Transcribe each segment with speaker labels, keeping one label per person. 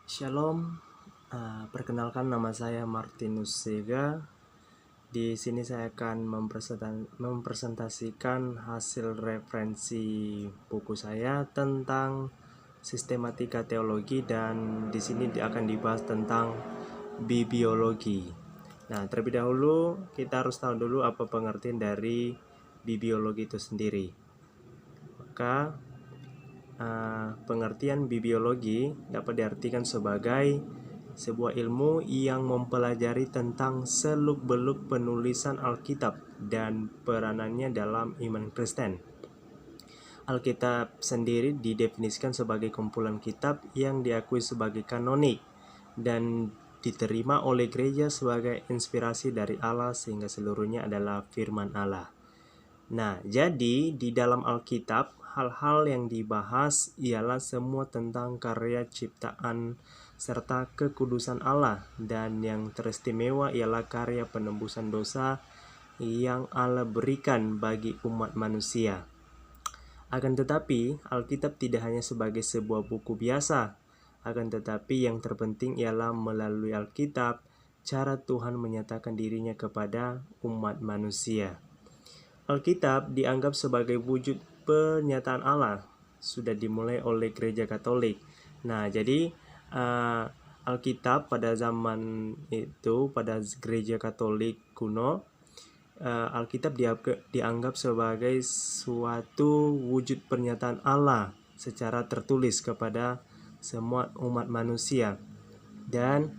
Speaker 1: Shalom, perkenalkan nama saya Martinus Sega. Di sini saya akan mempresentasikan hasil referensi buku saya tentang sistematika teologi, dan di sini akan dibahas tentang bibliologi. Nah, terlebih dahulu kita harus tahu dulu apa pengertian dari bibliologi itu sendiri. Maka pengertian bibliologi dapat diartikan sebagai sebuah ilmu yang mempelajari tentang seluk-beluk penulisan Alkitab dan peranannya dalam iman Kristen. Alkitab sendiri didefinisikan sebagai kumpulan kitab yang diakui sebagai kanonik dan diterima oleh gereja sebagai inspirasi dari Allah, sehingga seluruhnya adalah firman Allah. Nah, jadi di dalam Alkitab, hal-hal yang dibahas ialah semua tentang karya ciptaan serta kekudusan Allah, dan yang teristimewa ialah karya penembusan dosa yang Allah berikan bagi umat manusia. Akan tetapi, Alkitab tidak hanya sebagai sebuah buku biasa, akan tetapi yang terpenting ialah melalui Alkitab, cara Tuhan menyatakan dirinya kepada umat manusia. Alkitab dianggap sebagai wujud pernyataan Allah, sudah dimulai oleh Gereja Katolik. Nah, jadi Alkitab pada zaman itu, pada Gereja Katolik kuno, Alkitab dianggap sebagai suatu wujud pernyataan Allah secara tertulis kepada semua umat manusia. Dan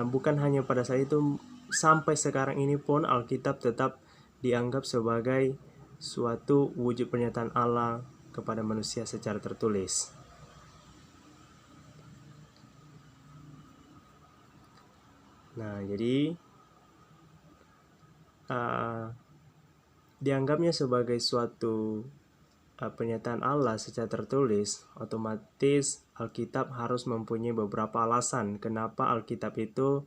Speaker 1: bukan hanya pada saat itu, sampai sekarang ini pun Alkitab tetap dianggap sebagai suatu wujud pernyataan Allah kepada manusia secara tertulis. Nah, jadi dianggapnya sebagai suatu pernyataan Allah secara tertulis, otomatis Alkitab harus mempunyai beberapa alasan kenapa Alkitab itu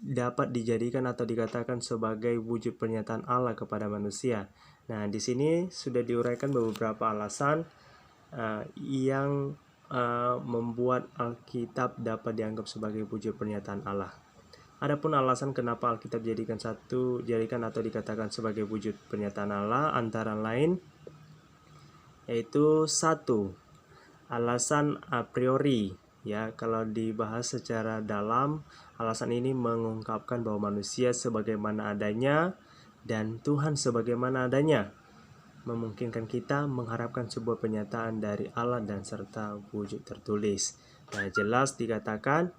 Speaker 1: dapat dijadikan atau dikatakan sebagai wujud pernyataan Allah kepada manusia. Nah, di sini sudah diuraikan beberapa alasan yang membuat Alkitab dapat dianggap sebagai wujud pernyataan Allah. Adapun alasan kenapa Alkitab jadikan atau dikatakan sebagai wujud pernyataan Allah antara lain yaitu satu, alasan a priori. Ya, kalau dibahas secara dalam, alasan ini mengungkapkan bahwa manusia sebagaimana adanya dan Tuhan sebagaimana adanya, memungkinkan kita mengharapkan sebuah pernyataan dari Allah dan serta wujud tertulis. Nah, jelas dikatakan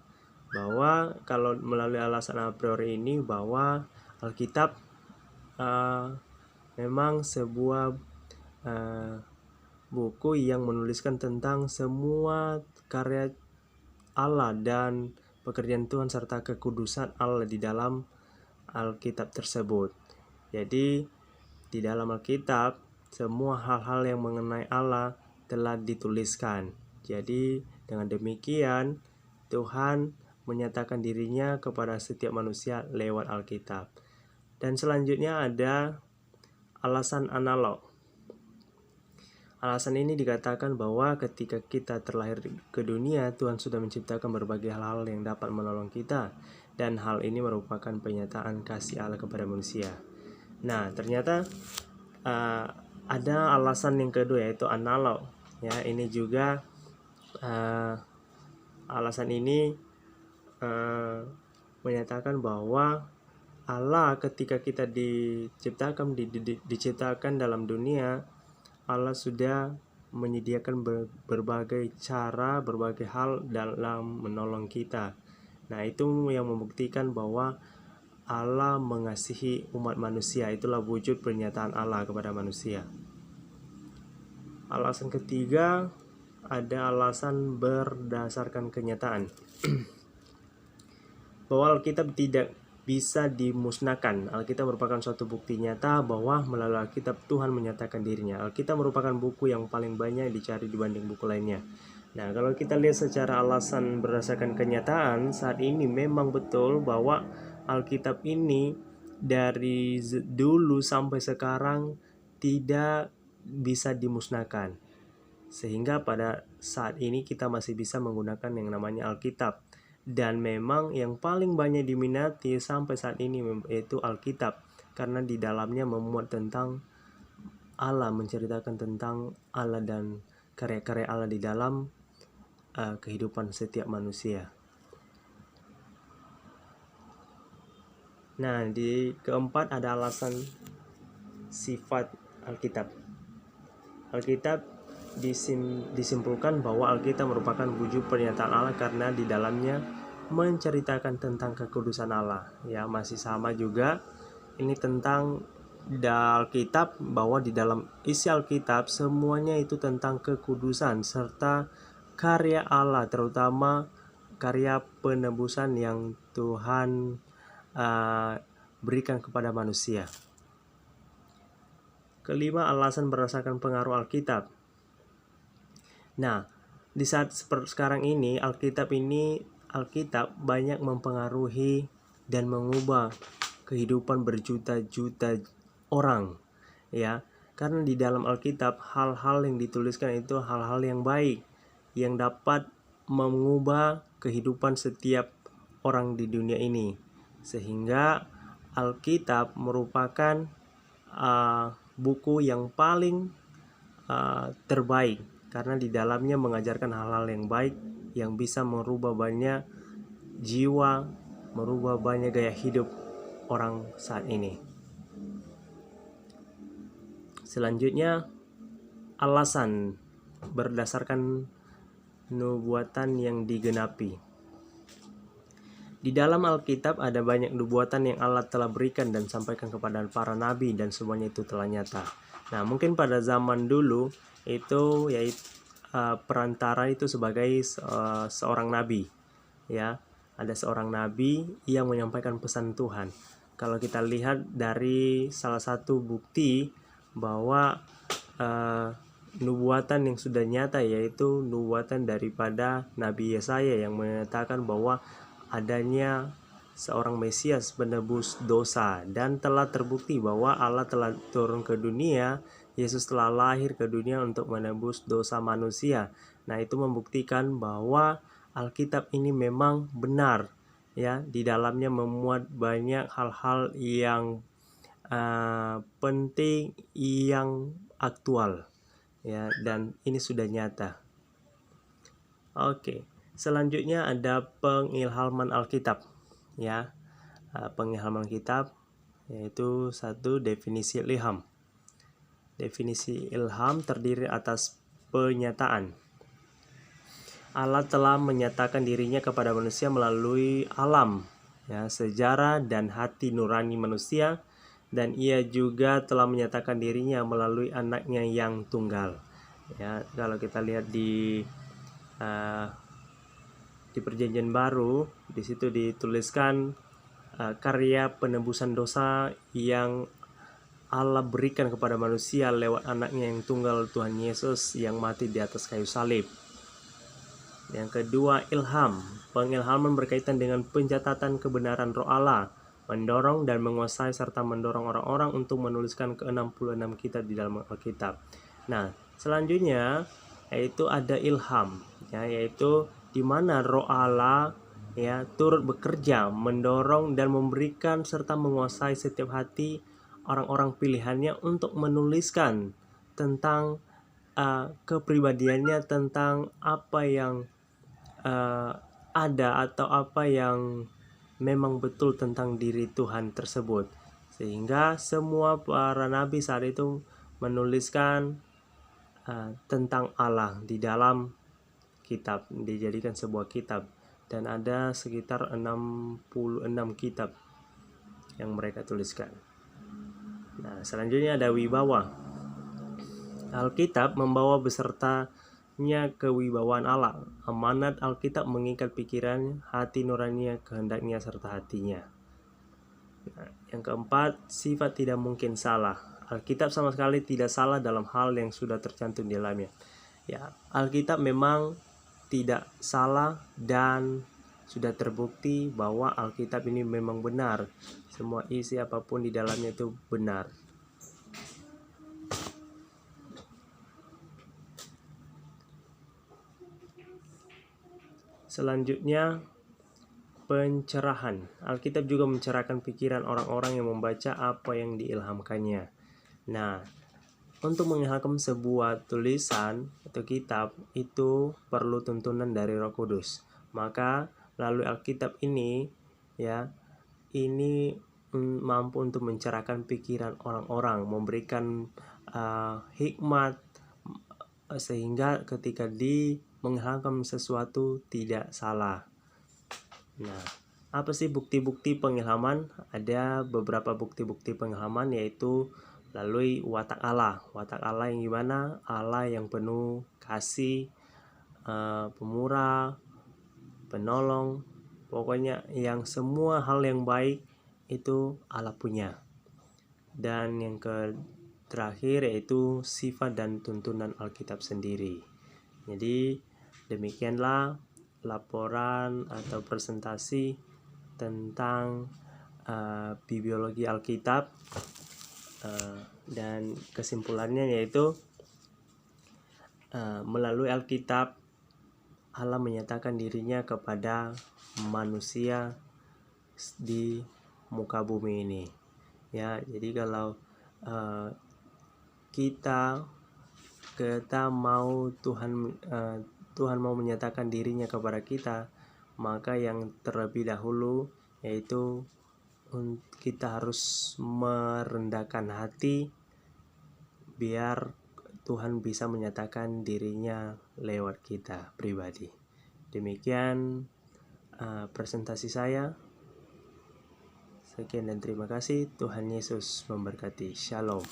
Speaker 1: bahwa kalau melalui alasan a priori ini, bahwa Alkitab memang sebuah buku yang menuliskan tentang semua karya Allah dan pekerjaan Tuhan serta kekudusan Allah di dalam Alkitab tersebut. Jadi di dalam Alkitab semua hal-hal yang mengenai Allah telah dituliskan. Jadi dengan demikian Tuhan menyatakan dirinya kepada setiap manusia lewat Alkitab. Dan selanjutnya ada alasan analog. Alasan ini dikatakan bahwa ketika kita terlahir ke dunia, Tuhan sudah menciptakan berbagai hal-hal yang dapat menolong kita, dan hal ini merupakan pernyataan kasih Allah kepada manusia. Nah, ternyata ada alasan yang kedua, yaitu analog. Ya, ini juga alasan ini menyatakan bahwa Allah ketika kita diciptakan dalam dunia, Allah sudah menyediakan berbagai cara, berbagai hal dalam menolong kita. Nah, itu yang membuktikan bahwa Allah mengasihi umat manusia. Itulah wujud pernyataan Allah kepada manusia. Alasan ketiga, ada alasan berdasarkan kenyataan. Bahwa Alkitab tidak bisa dimusnahkan. Alkitab merupakan suatu bukti nyata bahwa melalui Alkitab Tuhan menyatakan dirinya. Alkitab merupakan buku yang paling banyak dicari dibanding buku lainnya. Nah, kalau kita lihat secara alasan berdasarkan kenyataan, saat ini memang betul bahwa Alkitab ini dari dulu sampai sekarang tidak bisa dimusnahkan. Sehingga pada saat ini kita masih bisa menggunakan yang namanya Alkitab. Dan memang yang paling banyak diminati sampai saat ini yaitu Alkitab, karena di dalamnya memuat tentang Allah, menceritakan tentang Allah dan karya-karya Allah di dalam kehidupan setiap manusia. Nah, di keempat ada alasan sifat Alkitab. Alkitab disimpulkan bahwa Alkitab merupakan wujud pernyataan Allah karena di dalamnya menceritakan tentang kekudusan Allah. Ya, masih sama juga ini tentang Alkitab, bahwa di dalam isi Alkitab semuanya itu tentang kekudusan serta karya Allah, terutama karya penebusan yang Tuhan berikan kepada manusia. Kelima, alasan berdasarkan pengaruh Alkitab. Nah, di saat seperti sekarang ini Alkitab banyak mempengaruhi dan mengubah kehidupan berjuta-juta orang, ya. Karena di dalam Alkitab hal-hal yang dituliskan itu hal-hal yang baik yang dapat mengubah kehidupan setiap orang di dunia ini. Sehingga Alkitab merupakan buku yang paling terbaik karena di dalamnya mengajarkan hal-hal yang baik yang bisa merubah banyak jiwa, merubah banyak gaya hidup orang saat ini. Selanjutnya, alasan berdasarkan nubuatan yang digenapi. Di dalam Alkitab ada banyak nubuatan yang Allah telah berikan dan sampaikan kepada para nabi, dan semuanya itu telah nyata. Nah, mungkin pada zaman dulu itu yaitu perantara itu sebagai seorang nabi, ya. Ada seorang nabi yang menyampaikan pesan Tuhan. Kalau kita lihat dari salah satu bukti bahwa nubuatan yang sudah nyata, yaitu nubuatan daripada Nabi Yesaya yang menyatakan bahwa adanya seorang Mesias penebus dosa, dan telah terbukti bahwa Allah telah turun ke dunia, Yesus telah lahir ke dunia untuk menebus dosa manusia. Nah, itu membuktikan bahwa Alkitab ini memang benar, ya. Di dalamnya memuat banyak hal-hal yang penting, yang aktual, ya, dan ini sudah nyata. Oke. Selanjutnya ada pengilhaman Alkitab, ya. Pengilhaman Alkitab yaitu satu, definisi ilham. Definisi ilham terdiri atas penyataan. Allah telah menyatakan dirinya kepada manusia melalui alam, ya, sejarah dan hati nurani manusia, dan ia juga telah menyatakan dirinya melalui anaknya yang tunggal. Ya, kalau kita lihat di Perjanjian Baru, di situ dituliskan karya penebusan dosa yang Allah berikan kepada manusia lewat anaknya yang tunggal, Tuhan Yesus, yang mati di atas kayu salib. Yang kedua, ilham. Pengilhaman berkaitan dengan pencatatan kebenaran Roh Allah, mendorong dan menguasai serta mendorong orang-orang untuk menuliskan ke-66 kitab di dalam Alkitab. Nah, selanjutnya yaitu ada ilham, ya, yaitu di mana Roh Allah, ya, turut bekerja, mendorong dan memberikan serta menguasai setiap hati orang-orang pilihannya untuk menuliskan tentang kepribadiannya, tentang apa yang ada atau apa yang memang betul tentang diri Tuhan tersebut. Sehingga semua para nabi saat itu menuliskan tentang Allah di dalam kitab, dijadikan sebuah kitab, dan ada sekitar 66 kitab yang mereka tuliskan. Nah, selanjutnya ada wibawa. Alkitab membawa besertanya kewibawaan Allah. Amanat Alkitab mengikat pikiran, hati nurani, kehendaknya serta hatinya. Nah, yang keempat, sifat tidak mungkin salah. Alkitab sama sekali tidak salah dalam hal yang sudah tercantum di dalamnya. Ya, Alkitab memang tidak salah dan sudah terbukti bahwa Alkitab ini memang benar. Semua isi apapun di dalamnya itu benar. Selanjutnya, pencerahan. Alkitab juga mencerahkan pikiran orang-orang yang membaca apa yang diilhamkannya. Nah, untuk mengilhamkan sebuah tulisan atau kitab itu perlu tuntunan dari Roh Kudus. Maka lalu Alkitab ini ini mampu untuk mencerahkan pikiran orang-orang, memberikan hikmat sehingga ketika mengilhamkan sesuatu tidak salah. Nah, apa sih bukti-bukti pengilhaman? Ada beberapa bukti-bukti pengilhaman, yaitu melalui watak Allah. Watak Allah yang gimana? Allah yang penuh kasih, pemurah, penolong, pokoknya yang semua hal yang baik itu Allah punya. Dan yang terakhir yaitu sifat dan tuntunan Alkitab sendiri. Jadi demikianlah laporan atau presentasi tentang bibliologi Alkitab, dan kesimpulannya yaitu melalui Alkitab Allah menyatakan dirinya kepada manusia di muka bumi ini. Ya, jadi kalau kita mau Tuhan mau menyatakan dirinya kepada kita, maka yang terlebih dahulu yaitu kita harus merendahkan hati biar Tuhan bisa menyatakan dirinya lewat kita pribadi. Demikian presentasi saya. Sekian dan terima kasih. Tuhan Yesus memberkati. Shalom.